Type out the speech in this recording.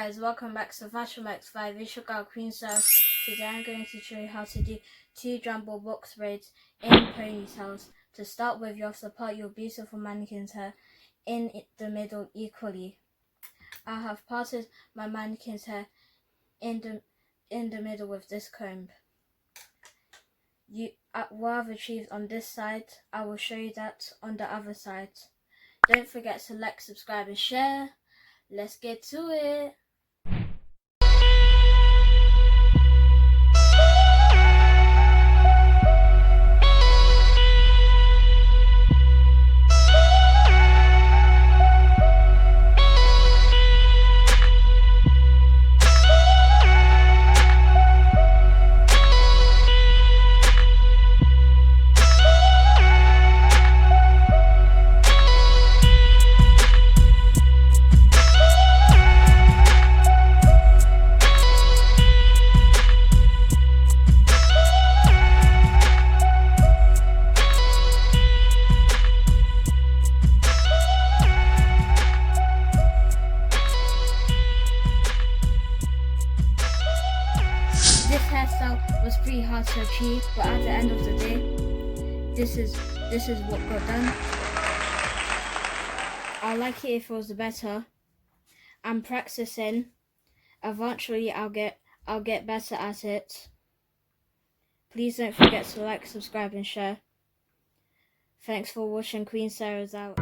guys, welcome back to Fashion X5. It's your girl Queen. So today I'm going to show you how to do 2 jumbo box braids in ponytails. To start with, you have to part your beautiful mannequin's hair in the middle equally. I have parted my mannequin's hair in the middle with this comb. What I've achieved on this side, I will show you that on the other side. Don't forget to like, subscribe and share. Let's get to it. This hairstyle was pretty hard to achieve, but at the end of the day, this is what got done. I like it if it was better. I'm practicing. Eventually I'll get better at it. Please don't forget to like, subscribe and share. Thanks for watching. Queen Sarah's out.